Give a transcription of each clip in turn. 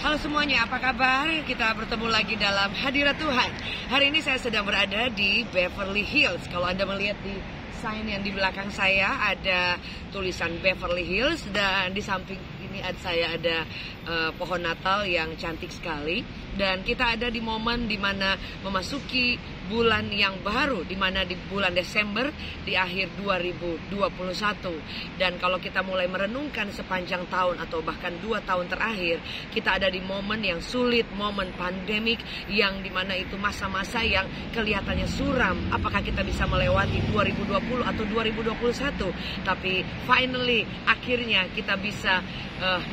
Halo semuanya, apa kabar? Kita bertemu lagi dalam hadirat Tuhan. Hari ini saya sedang berada di Beverly Hills. Kalau Anda melihat di sign yang di belakang saya ada tulisan Beverly Hills, dan di samping ini saya ada pohon Natal yang cantik sekali. Dan kita ada di momen dimana memasuki bulan yang baru, dimana di bulan Desember di akhir 2021. Dan kalau kita mulai merenungkan sepanjang tahun atau bahkan 2 tahun terakhir, kita ada di momen yang sulit, momen pandemik yang dimana itu masa-masa yang kelihatannya suram. Apakah kita bisa melewati 2020 atau 2021? Tapi finally, akhirnya kita bisa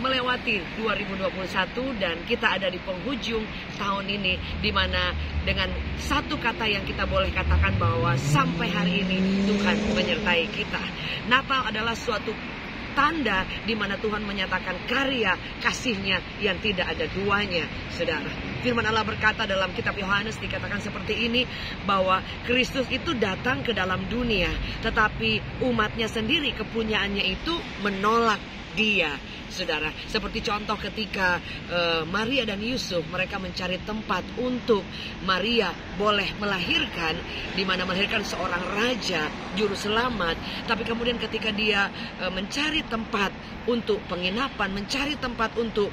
melewati 2021 dan kita ada di penghujung tahun ini, dimana dengan satu kata yang kita boleh katakan bahwa sampai hari ini Tuhan menyertai kita. Natal adalah suatu tanda di mana Tuhan menyatakan karya kasih-Nya yang tidak ada duanya, saudara. Firman Allah berkata dalam kitab Yohanes, dikatakan seperti ini, bahwa Kristus itu datang ke dalam dunia, tetapi umatnya sendiri, kepunyaannya itu menolak Dia, saudara. Seperti contoh ketika Maria dan Yusuf, mereka mencari tempat untuk Maria boleh melahirkan, di mana melahirkan seorang raja, juru selamat. Tapi kemudian ketika dia mencari tempat untuk penginapan, mencari tempat untuk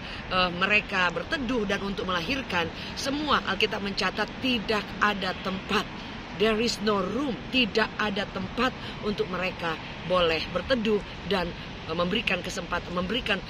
mereka berteduh dan untuk melahirkan, semua Alkitab mencatat tidak ada tempat. There is no room, tidak ada tempat untuk mereka boleh berteduh dan memberikan kesempatan, memberikan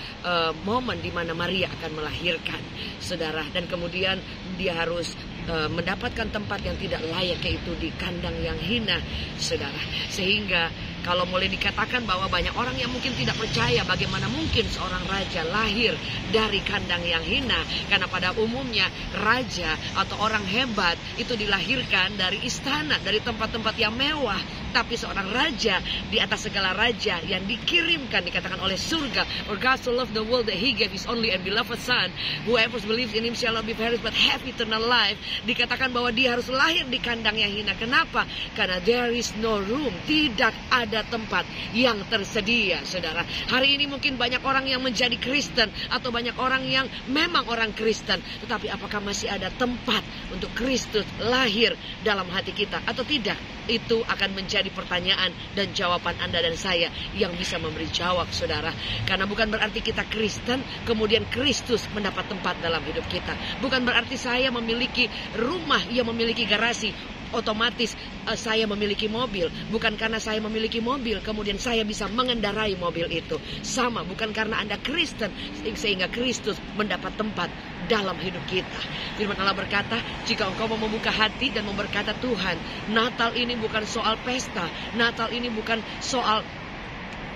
momen di mana Maria akan melahirkan, saudara. Dan kemudian dia harus mendapatkan tempat yang tidak layak, yaitu di kandang yang hina, saudara. Sehingga kalau mulai dikatakan bahwa banyak orang yang mungkin tidak percaya bagaimana mungkin seorang raja lahir dari kandang yang hina. Karena pada umumnya raja atau orang hebat itu dilahirkan dari istana, dari tempat-tempat yang mewah. Tapi seorang raja di atas segala raja yang dikirimkan, dikatakan oleh surga, "For God so loved the world that He gave His only and beloved Son, whoever believes in Him shall not be perished but have eternal life." Dikatakan bahwa dia harus lahir di kandang yang hina. Kenapa? Karena there is no room, tidak ada tempat yang tersedia, saudara. Hari ini mungkin banyak orang yang menjadi Kristen atau banyak orang yang memang orang Kristen, tetapi apakah masih ada tempat untuk Kristus lahir dalam hati kita atau tidak? Itu akan menjadi pertanyaan dan jawaban Anda dan saya yang bisa memberi jawab, saudara. Karena bukan berarti kita Kristen kemudian Kristus mendapat tempat dalam hidup kita. Bukan berarti saya memiliki rumah yang memiliki garasi otomatis saya memiliki mobil. Bukan karena saya memiliki mobil kemudian saya bisa mengendarai mobil itu. Sama, bukan karena Anda Kristen sehingga Kristus mendapat tempat dalam hidup kita. Firman Allah berkata, jika engkau mau membuka hati dan berkata, Tuhan, Natal ini bukan soal pesta, Natal ini bukan soal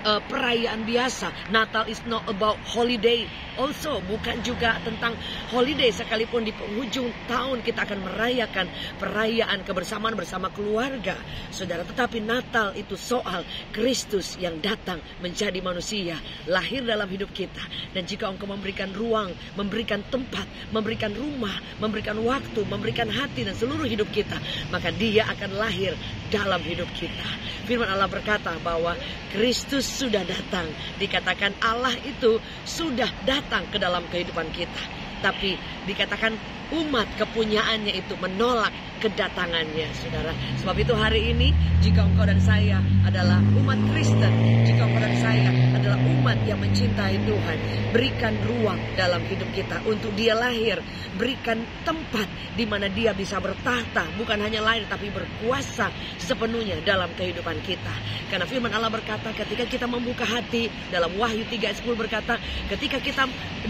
perayaan biasa. Natal is not about holiday. Also, bukan juga tentang holiday, sekalipun di penghujung tahun kita akan merayakan perayaan kebersamaan bersama keluarga, saudara. Tetapi Natal itu soal Kristus yang datang menjadi manusia, lahir dalam hidup kita. Dan jika engkau memberikan ruang, memberikan tempat, memberikan rumah, memberikan waktu, memberikan hati dan seluruh hidup kita, maka Dia akan lahir dalam hidup kita. Firman Allah berkata bahwa Kristus sudah datang. Dikatakan Allah itu sudah datang ke dalam kehidupan kita. Tapi dikatakan umat kepunyaannya itu menolak kedatangannya, saudara. Sebab itu hari ini, jika engkau dan saya adalah umat Kristen, jika engkau dan saya adalah umat yang mencintai Tuhan, berikan ruang dalam hidup kita untuk Dia lahir. Berikan tempat di mana Dia bisa bertahta, bukan hanya lahir tapi berkuasa sepenuhnya dalam kehidupan kita. Karena firman Allah berkata, ketika kita membuka hati, dalam Wahyu 3 ayat 10 berkata, ketika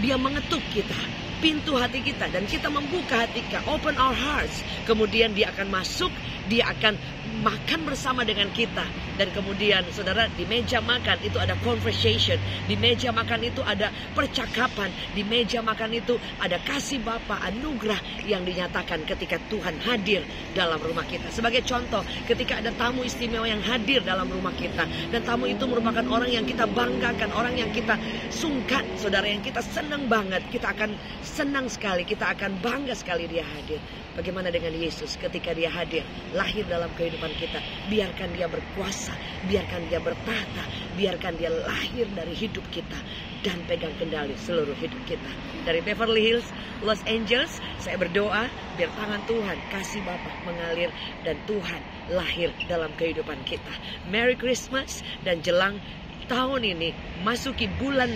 Dia mengetuk kita, pintu hati kita, dan kita membuka hati kita, open our hearts, kemudian Dia akan masuk, Dia akan makan bersama dengan kita. Dan kemudian saudara, di meja makan itu ada conversation, di meja makan itu ada percakapan, di meja makan itu ada kasih Bapa, anugerah yang dinyatakan ketika Tuhan hadir dalam rumah kita. Sebagai contoh, ketika ada tamu istimewa yang hadir dalam rumah kita, dan tamu itu merupakan orang yang kita banggakan, orang yang kita sungkan, saudara, yang kita senang banget, kita akan senang sekali, kita akan bangga sekali Dia hadir. Bagaimana dengan Yesus ketika Dia hadir, lahir dalam kehidupan kita? Biarkan Dia berkuasa, biarkan Dia bertahta, biarkan Dia lahir dari hidup kita. dan pegang kendali seluruh hidup kita. Dari Beverly Hills, Los Angeles, saya berdoa biar tangan Tuhan, kasih Bapa mengalir dan Tuhan lahir dalam kehidupan kita. Merry Christmas, dan jelang tahun ini, masuki bulan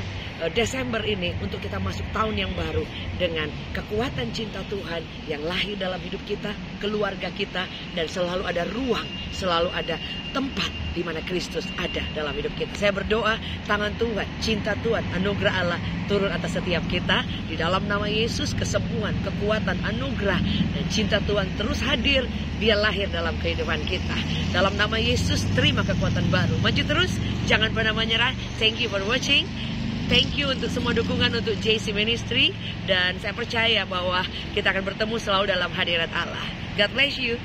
Desember ini, untuk kita masuk tahun yang baru dengan kekuatan cinta Tuhan yang lahir dalam hidup kita, keluarga kita, dan selalu ada ruang, selalu ada tempat di mana Kristus ada dalam hidup kita. Saya berdoa tangan Tuhan, cinta Tuhan, anugerah Allah turun atas setiap kita. Di dalam nama Yesus, kesembuhan, kekuatan, anugerah, dan cinta Tuhan terus hadir. Dia lahir dalam kehidupan kita. Dalam nama Yesus, terima kekuatan baru. Maju terus, jangan pernah menyerah. Thank you for watching. Thank you untuk semua dukungan untuk JC Ministry. Dan saya percaya bahwa kita akan bertemu selalu dalam hadirat Allah. God bless you.